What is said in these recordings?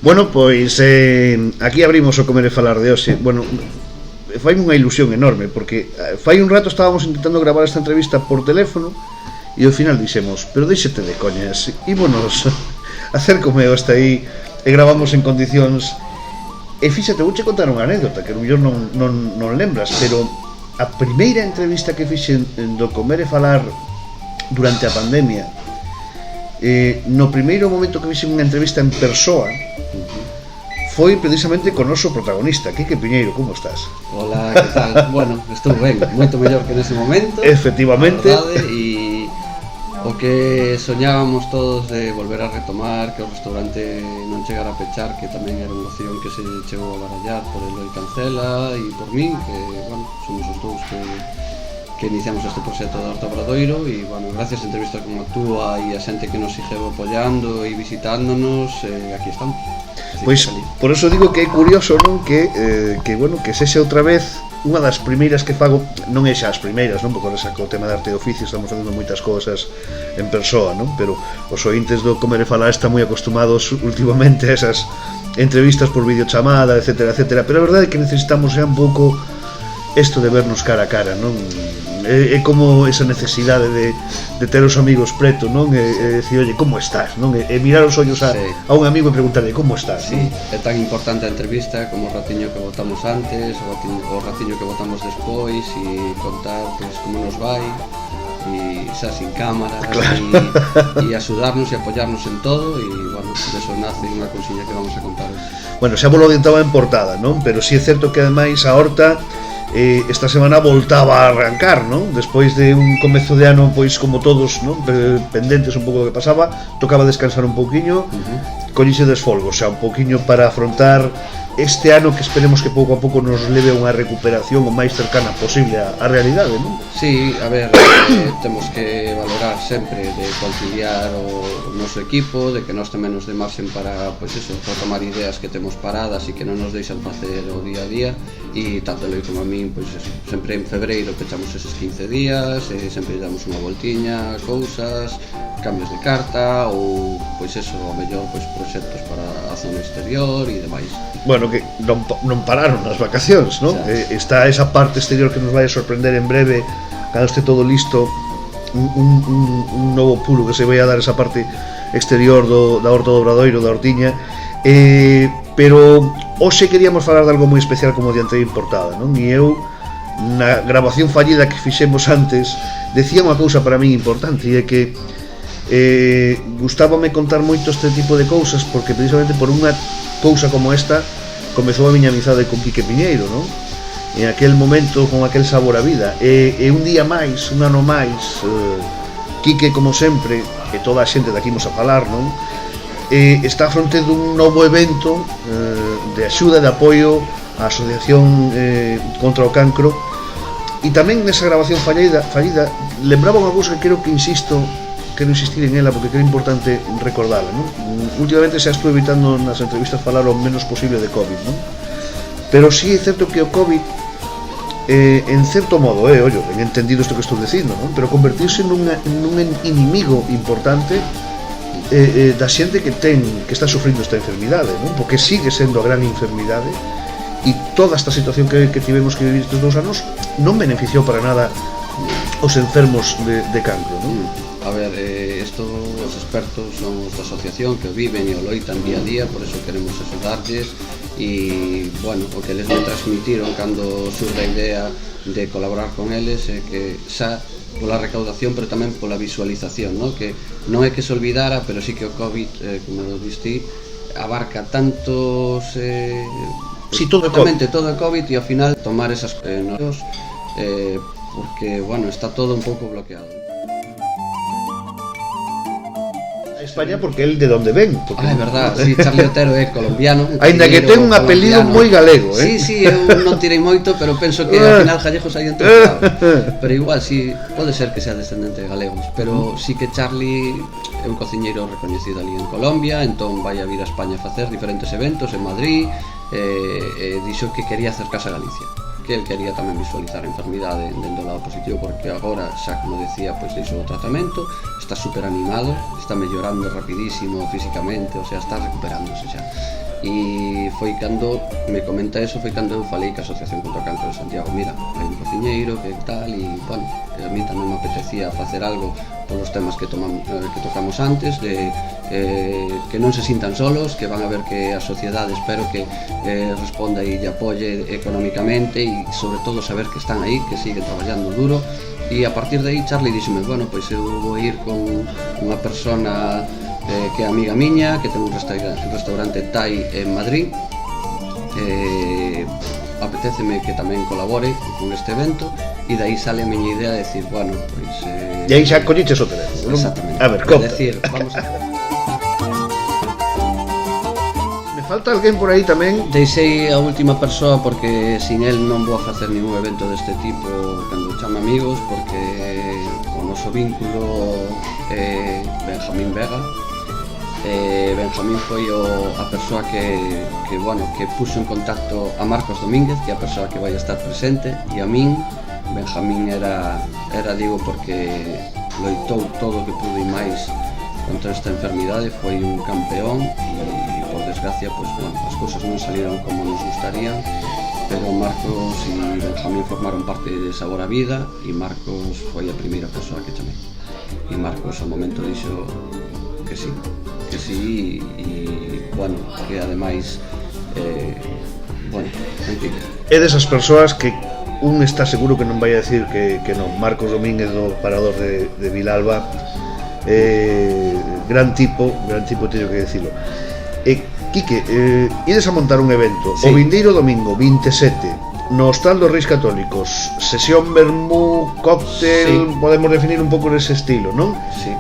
Bueno, pois aquí abrimos o Comer e Falar de hoxe. Bueno, fai unha ilusión enorme porque fai un rato estábamos intentando gravar esta entrevista por teléfono e ao final dixemos, pero deixete de coñas, ímonos hacer comeo hasta aí e gravamos en condicións. E fíxate, vouche contar unha anécdota que mellor non lembras, pero a primeira entrevista que fixen do Comer e Falar durante a pandemia, no primeiro momento que fixen unha entrevista en persoa, foi precisamente con o noso protagonista, Quique Piñeiro. Como estás? Hola, que tal? Bueno, estou ben, moito mellor que nese momento. Efectivamente. E o que soñábamos todos de volver a retomar, que o restaurante non chegara a pechar, que tamén era unha opción que se chegou a barallar por Eloi Cancela e por min, que, bueno, somos os dous que iniciamos este proxecto de Horta Obradoiro e, bueno, gracias a entrevistas como a túa e a xente que nos sigue apoiando e visitándonos, aquí estamos. Pois, por eso digo que é curioso, non? Que bueno, que sexa outra vez unha das primeiras que fago, non é xa as primeiras, non? Porque ahora saco o tema de arte e oficio, estamos facendo moitas cousas en persoa, non? Pero os ointes do Comer e Falar están moi acostumados últimamente a esas entrevistas por videochamada, etcétera, etcétera. Pero a verdade é que necesitamos xa un pouco isto de vernos cara a cara, non? É como esa necesidade de ter os amigos preto, non? E dicir, oye, como estás, non? E mirar os ollos a un amigo e preguntarle, como estás? Sí, é tan importante a entrevista como o ratiño que botamos antes, o ratiño que botamos despois, e contar, pois, como nos vai, e xa sin cámaras, claro. E axudarnos e apoiarnos en todo, e, bueno, deso nace unha cousiña que vamos a contar hoxe. Bueno, xa vos lo adiantaba en portada, non? Pero si é certo que, ademais, a Horta esta semana voltaba a arrancar, non? Despois de un comezo de ano, pois como todos, non? Pendentes un pouco do que pasaba, tocaba descansar un pouquiño, collixe desfolgo, xa un pouquiño para afrontar este ano que esperemos que pouco a pouco nos leve a unha recuperación o máis cercana posible á realidade, non? Sí, a ver, temos que valorar sempre de conciliar o noso equipo, de que nós tamén nos dé marxen para, pois eso, retomar ideas que temos paradas e que non nos deixan facer o día a día, e tanto Eloi como a min, pois eso, sempre en febreiro pechamos eses 15 días, e sempre damos unha voltiña, cousas, cambios de carta, ou, pois eso, ao mellor, pois proxectos para a zona exterior e demais. Bueno, que non pararon as vacacións, non? Está esa parte exterior que nos vai a sorprender en breve, cando este todo listo, un novo pulo que se vai a dar esa parte exterior da Horta do Obradoiro, da Hortiña, pero hoxe queríamos falar de algo moi especial, como diante importada, non? E eu, na grabación fallida que fixemos antes, decía unha cousa para min importante, e é que gustábame contar moito este tipo de cousas, porque precisamente por unha cousa como esta comezou a miña amizade con Quique Piñeiro, non? En aquel momento, con aquel sabor a vida, e un día máis, un ano máis, Quique, como sempre, e toda a xente daqui imos a falar, non? Está a fronte dun novo evento de axuda e de apoio á Asociación contra o Cancro, e tamén nesa grabación fallida lembraba unha cousa que creo que quero insistir en ela, porque creo importante recordarla, non? Últimamente xa estou evitando nas entrevistas falar o menos posible de COVID, non? Pero sí é certo que o COVID, en certo modo, ollo, ben entendido isto que estou dicindo, non? Pero convertirse nun inimigo importante da xente que está sufrindo esta enfermidade, non? Porque sigue sendo a gran enfermidade, e toda esta situación que tivemos que vivir estes 2 anos non beneficiou para nada os enfermos de cancro, non? A ver, os expertos son os da asociación que o viven e o loitan día a día, por eso queremos axudarlles, e, bueno, o que eles me transmitiron cando surge a idea de colaborar con eles é que xa pola recaudación, pero tamén pola visualización, non? Que non é que se olvidara, pero sí que o COVID, como lo diste, abarca tantos todo o COVID, e ao final tomar esas porque, bueno, está todo un pouco bloqueado. España, porque el de donde ven, porque... é verdad, si, Charlie Otero é colombiano, aínda que ten un apelido moi galego, Sí, eu non tirei moito, pero penso que ao final gallegos hai entre pero igual, si, pode ser que sea descendente de galegos, pero si que Charlie é un cociñeiro recoñecido ali en Colombia, entón vai a vir a España a facer diferentes eventos en Madrid, dixo que quería acercarse a Galicia, que el quería tamén visualizar a enfermidade dentro do lado positivo, porque agora, xa como decía, pois deixou o tratamento, está super animado, está mellorando rapidísimo físicamente, o sea, está recuperándose xa. E foi cando me comenta eso, foi cando eu falei que a Asociación contra o Cancro de Santiago, mira, hai un cociñeiro que tal, e bueno, que a mí tamén me apetecía facer algo polos temas que tocamos antes, de que non se sintan solos, que van a ver que a sociedade espero que responda e lle apoye económicamente, e sobre todo saber que están aí, que siguen traballando duro. E a partir de aí Charlie díxome, bueno, pois eu vou ir con unha persona que é amiga miña, que ten un restaurante Thai en Madrid, apetéceme que tamén colabore con este evento, e dai sale a miña idea de decir, bueno, pois... E aí xa colliches o teléfono, non? Exactamente. A ver, conta. Decir, vamos a... Me falta alguén por aí tamén? Deixei a última persoa porque sin el non vou a facer ningún evento deste tipo cando chame amigos, porque o noso vínculo é Benjamín Vega. Benjamín foi a persoa que puxo en contacto a Marcos Domínguez, que é a persoa que vai estar presente, e a min. Benjamín era digo, porque loitou todo o que pudo e máis contra esta enfermidade, foi un campeón, e por desgracia, pois, bueno, as cousas non salieron como nos gustarían, pero Marcos e Benjamín formaron parte de Sabor a Vida, e Marcos foi a primeira persoa que chamei, e Marcos ao momento dixo que sí, e bueno, que ademais bueno, en fin. É desas persoas que un está seguro que non vai a decir que non. Marcos Domínguez do Parador de Vilalba, gran tipo, teño que decirlo. Quique, ides a montar un evento, sí, o vindeiro domingo 27 no Hostal dos Reis Católicos, sesión vermú, cóctel, sí, podemos definir un pouco nese estilo, non? Sí.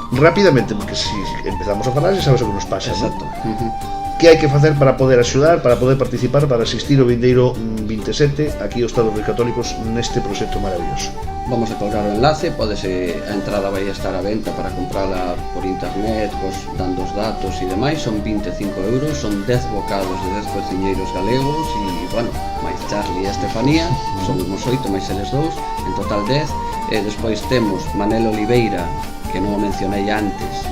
Rápidamente, porque se empezamos a falar, xa sabes o que nos pasa. Exacto. ¿No? Que hai que facer para poder axudar, para poder participar, para asistir ao vindeiro 27 aquí ao Hostal dos Reis Católicos neste proxecto maravilloso? Vamos a colgar o enlace, a entrada vai estar a venta para comprala por internet, dando os datos e demais, son 25 euros, son 10 bocados de 10 cociñeiros galegos e, bueno, máis Charlie e Estefanía, son uns 8 máis eles dous, en total 10, e despois temos Manel Oliveira, que non o mencionei antes,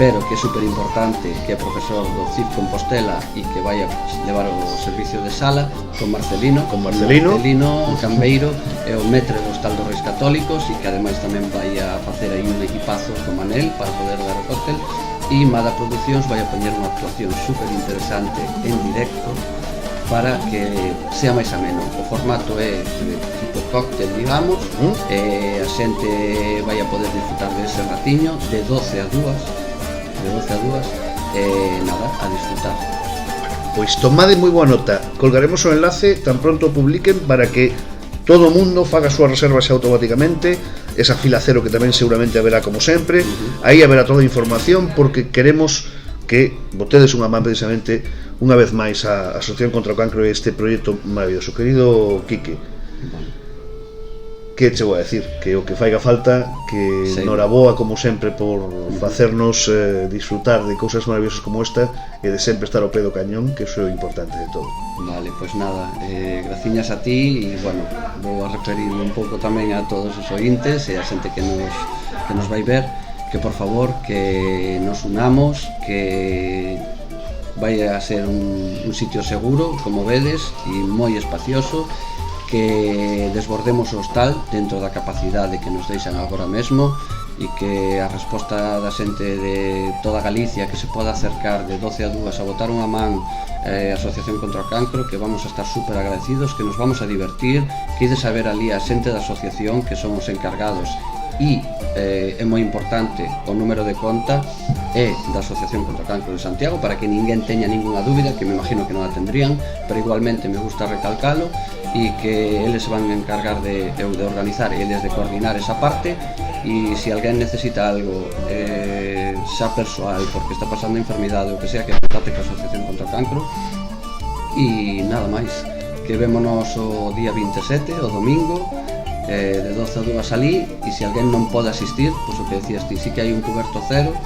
pero que é super importante, que é profesor do CIF Compostela e que vai a levar o servicio de sala, con Marcelino Cambeiro, é o metre do Hostal dos Reis Católicos, e que ademais tamén vai a facer aí un equipazo con Manel para poder dar o cóctel, e Mada Produccións vai a poñer unha actuación super interesante en directo para que sea máis ameno. O formato é tipo cóctel, digamos, e a xente vai a poder disfrutar dese ratiño de 12 a 2, nada, a disfrutar. Pois tomade moi boa nota, colgaremos o enlace tan pronto o publiquen para que todo o mundo faga as súas reservas automáticamente, esa fila cero que tamén seguramente haberá como sempre, aí haberá toda a información, porque queremos que botedes unha man precisamente unha vez máis a Asociación contra o Cancro e este proxecto maravilloso. Querido Quique, que che vou a decir? Que o que faiga falta, que sí, noraboa como sempre por facernos disfrutar de cousas maravillosas como esta e de sempre estar ao pé do cañón, que iso é o importante de todo. Vale, pois nada, graciñas a ti, e bueno, vou a referirme un pouco tamén a todos os ointes e a xente que nos vai ver, que por favor que nos unamos, que vai a ser un sitio seguro, como vedes, e moi espacioso, que desbordemos o hostal dentro da capacidade que nos deixan agora mesmo, e que a resposta da xente de toda Galicia que se poda acercar de 12 a 2 a botar unha man a Asociación contra o Cancro, que vamos a estar super agradecidos, que nos vamos a divertir, que ides a ver ali a xente da asociación que son os encargados, e é moi importante o número de conta é da Asociación contra o Cancro de Santiago, para que ninguén teña ninguna dúbida, que me imagino que non a tendrían, pero igualmente me gusta recalcalo, e que eles van a encargar de organizar e eles de coordinar esa parte, e se alguén necesita algo xa persoal, porque está pasando enfermidade ou que sea, que contacte coa Asociación contra o Cancro. E nada máis, que vémonos o día 27, o domingo, de 12 a 2 ali, e se alguén non pode asistir, pois o que decías ti, sí que hai un cuberto cero,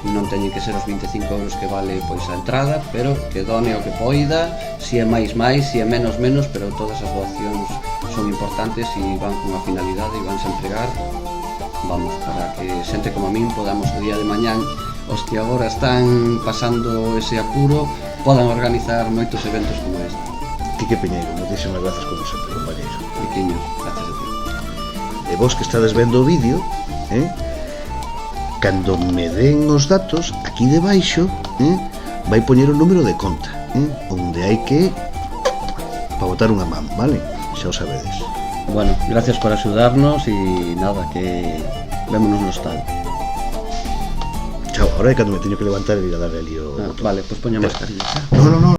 non teñen que ser os 25 euros que vale pois a entrada, pero que done o que poida, si é máis, si é menos, pero todas as doacións son importantes e van cunha finalidade e vanse a empregar, vamos, para que xente como a min podamos o día de mañán os que agora están pasando ese apuro podan organizar moitos eventos como este. Quique Piñeiro, moitísimas grazas como sempre, compañeiro. Riquiño, gracias a ti. E vos que estades vendo o vídeo, cando me den os datos, aquí debaixo, vai poñer o número de conta, onde hai que para botar unha man, vale? Xa o sabedes. Bueno, gracias por axudarnos e nada, que vémonos no estado. Chao, ahora é cando me teño que levantar e ir a darle ali o... Vale, pois poña mascarilla. No,